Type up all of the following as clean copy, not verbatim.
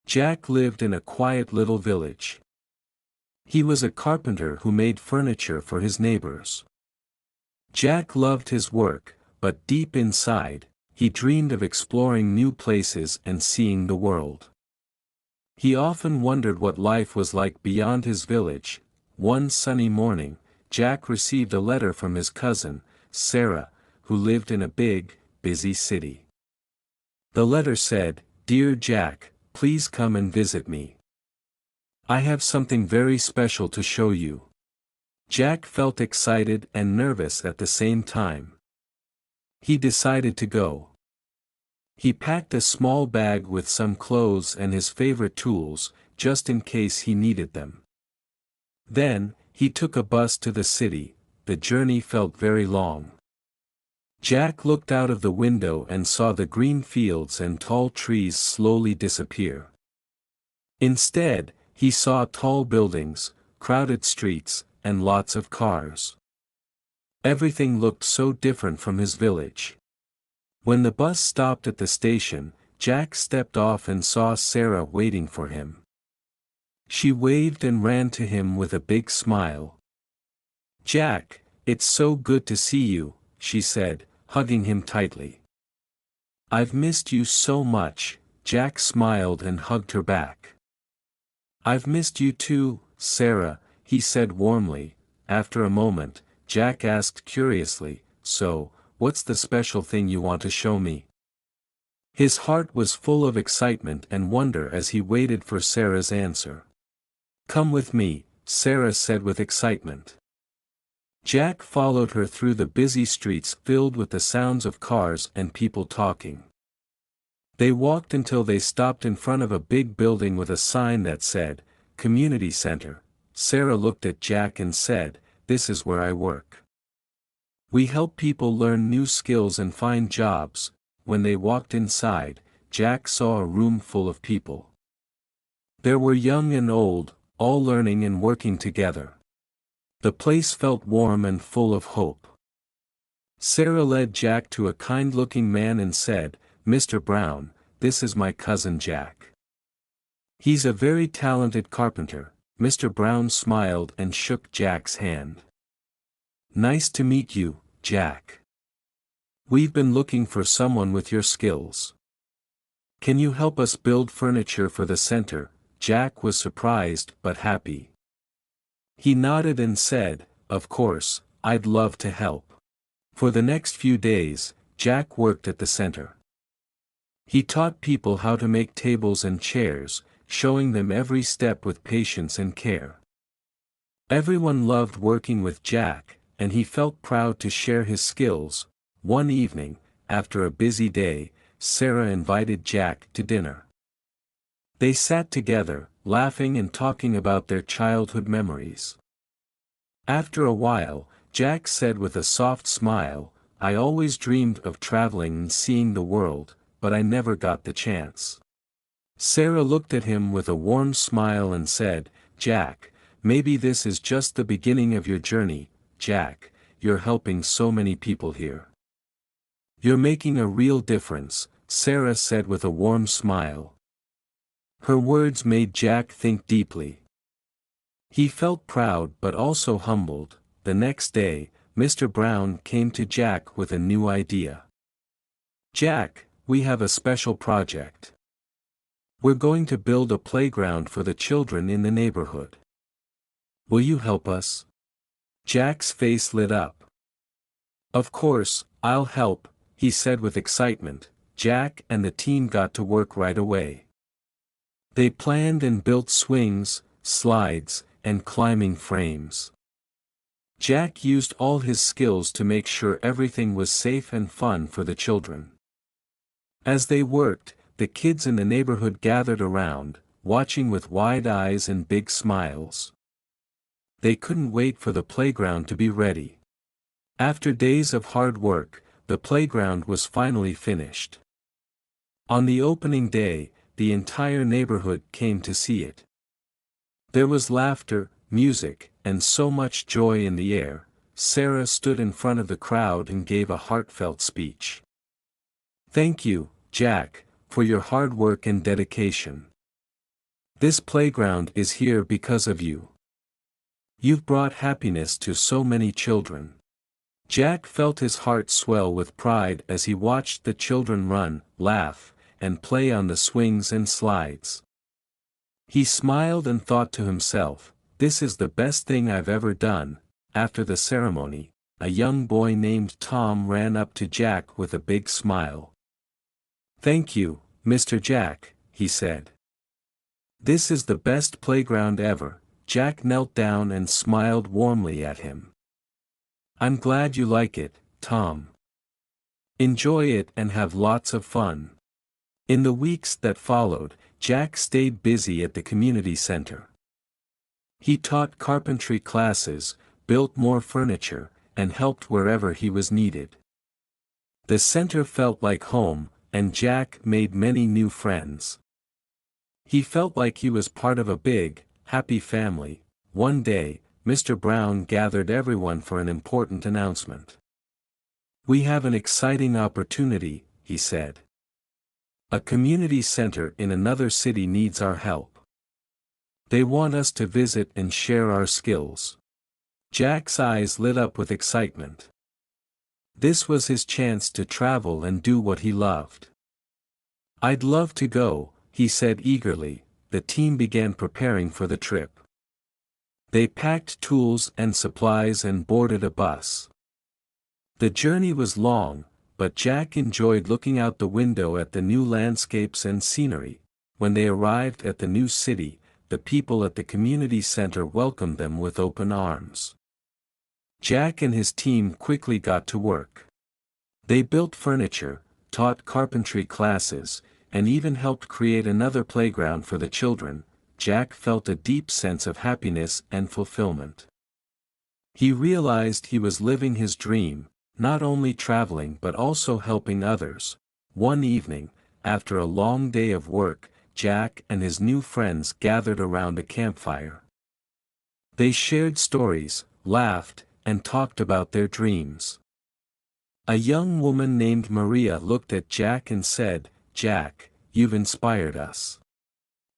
Jack lived in a quiet little village. He was a carpenter who made furniture for his neighbors. Jack loved his work, but deep inside, he dreamed of exploring new places and seeing the world. He often wondered what life was like beyond his village. One sunny morning, Jack received a letter from his cousin, Sarah, who lived in a big, busy city. The letter said, "Dear Jack, please come and visit me. I have something very special to show you." Jack felt excited and nervous at the same time. He decided to go. He packed a small bag with some clothes and his favorite tools, just in case he needed them. Then, he took a bus to the city. The journey felt very long. Jack looked out of the window and saw the green fields and tall trees slowly disappear. Instead, he saw tall buildings, crowded streets, and lots of cars. Everything looked so different from his village. When the bus stopped at the station, Jack stepped off and saw Sarah waiting for him. She waved and ran to him with a big smile. "Jack, it's so good to see you," she said, hugging him tightly. "I've missed you so much," Jack smiled and hugged her back. "I've missed you too, Sarah," he said warmly. After a moment, Jack asked curiously, "So, what's the special thing you want to show me?" His heart was full of excitement and wonder as he waited for Sarah's answer. "Come with me," Sarah said with excitement. Jack followed her through the busy streets filled with the sounds of cars and people talking. They walked until they stopped in front of a big building with a sign that said, "Community Center." Sarah looked at Jack and said, "This is where I work. We help people learn new skills and find jobs." When they walked inside, Jack saw a room full of people. There were young and old, all learning and working together. The place felt warm and full of hope. Sarah led Jack to a kind-looking man and said, "Mr. Brown, this is my cousin Jack. He's a very talented carpenter." Mr. Brown smiled and shook Jack's hand. "Nice to meet you, Jack. We've been looking for someone with your skills. Can you help us build furniture for the center?" Jack was surprised but happy. He nodded and said, "Of course, I'd love to help." For the next few days, Jack worked at the center. He taught people how to make tables and chairs, showing them every step with patience and care. Everyone loved working with Jack, and he felt proud to share his skills. One evening, after a busy day, Sarah invited Jack to dinner. They sat together, laughing and talking about their childhood memories. After a while, Jack said with a soft smile, "I always dreamed of traveling and seeing the world, but I never got the chance." Sarah looked at him with a warm smile and said, "Jack, maybe this is just the beginning of your journey. Jack, you're helping so many people here. You're making a real difference," Sarah said with a warm smile. Her words made Jack think deeply. He felt proud but also humbled. The next day, Mr. Brown came to Jack with a new idea. "Jack, we have a special project. We're going to build a playground for the children in the neighborhood. Will you help us?" Jack's face lit up. "Of course, I'll help," he said with excitement. Jack and the team got to work right away. They planned and built swings, slides, and climbing frames. Jack used all his skills to make sure everything was safe and fun for the children. As they worked, the kids in the neighborhood gathered around, watching with wide eyes and big smiles. They couldn't wait for the playground to be ready. After days of hard work, the playground was finally finished. On the opening day, the entire neighborhood came to see it. There was laughter, music, and so much joy in the air. Sarah stood in front of the crowd and gave a heartfelt speech. "Thank you, Jack, for your hard work and dedication. This playground is here because of you. You've brought happiness to so many children. Jack felt his heart swell with pride as he watched the children run, laugh, and play on the swings and slides. He smiled and thought to himself, "This is the best thing I've ever done." After the ceremony, a young boy named Tom ran up to Jack with a big smile. "Thank you, Mr. Jack," he said. "This is the best playground ever." Jack knelt down and smiled warmly at him. "I'm glad you like it, Tom. Enjoy it and have lots of fun." In the weeks that followed, Jack stayed busy at the community center. He taught carpentry classes, built more furniture, and helped wherever he was needed. The center felt like home, and Jack made many new friends. He felt like he was part of a big, happy family. One day, Mr. Brown gathered everyone for an important announcement. "We have an exciting opportunity," he said. "A community center in another city needs our help. They want us to visit and share our skills." Jack's eyes lit up with excitement. This was his chance to travel and do what he loved. "I'd love to go," he said eagerly. The team began preparing for the trip. They packed tools and supplies and boarded a bus. The journey was long, but Jack enjoyed looking out the window at the new landscapes and scenery. When they arrived at the new city, the people at the community center welcomed them with open arms. Jack and his team quickly got to work. They built furniture, taught carpentry classes, and even helped create another playground for the children. Jack felt a deep sense of happiness and fulfillment. He realized he was living his dream, not only traveling but also helping others. One evening, after a long day of work, Jack and his new friends gathered around a campfire. They shared stories, laughed, and talked about their dreams. A young woman named Maria looked at Jack and said, "Jack, you've inspired us.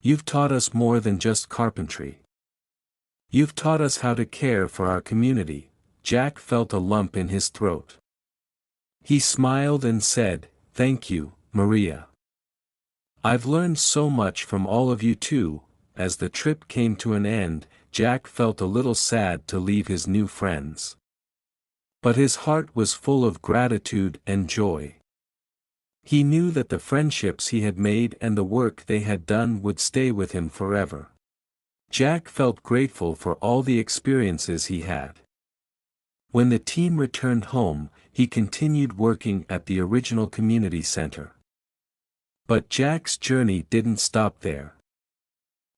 You've taught us more than just carpentry. You've taught us how to care for our community." Jack felt a lump in his throat. He smiled and said, "Thank you, Maria. I've learned so much from all of you too." As the trip came to an end, Jack felt a little sad to leave his new friends. But his heart was full of gratitude and joy. He knew that the friendships he had made and the work they had done would stay with him forever. Jack felt grateful for all the experiences he had. When the team returned home, he continued working at the original community center. But Jack's journey didn't stop there.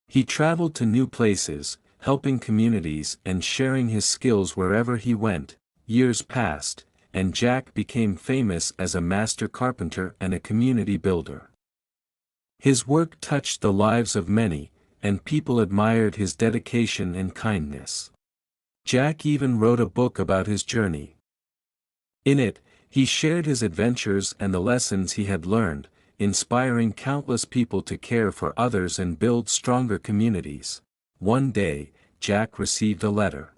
He traveled to new places, helping communities and sharing his skills wherever he went. Years passed, and Jack became famous as a master carpenter and a community builder. His work touched the lives of many, and people admired his dedication and kindness. Jack even wrote a book about his journey. In it, he shared his adventures and the lessons he had learned, inspiring countless people to care for others and build stronger communities. One day, Jack received a letter.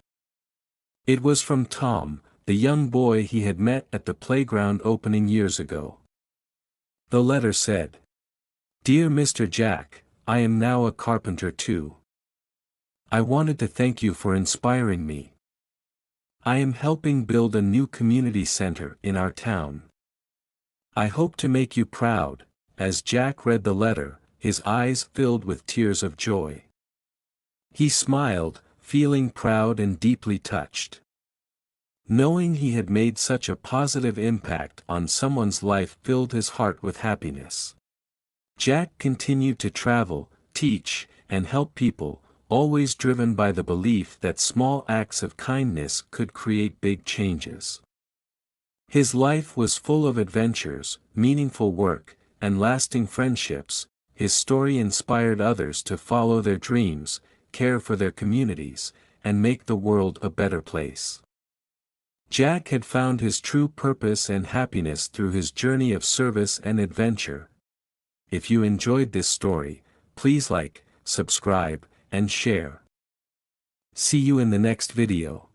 It was from Tom, the young boy he had met at the playground opening years ago. The letter said, "Dear Mr. Jack, I am now a carpenter too. I wanted to thank you for inspiring me. I am helping build a new community center in our town. I hope to make you proud." As Jack read the letter, his eyes filled with tears of joy. He smiled, feeling proud and deeply touched. Knowing he had made such a positive impact on someone's life filled his heart with happiness. Jack continued to travel, teach, and help people, always driven by the belief that small acts of kindness could create big changes. His life was full of adventures, meaningful work, and lasting friendships. His story inspired others to follow their dreams, care for their communities, and make the world a better place. Jack had found his true purpose and happiness through his journey of service and adventure. If you enjoyed this story, please like, subscribe, and share. See you in the next video.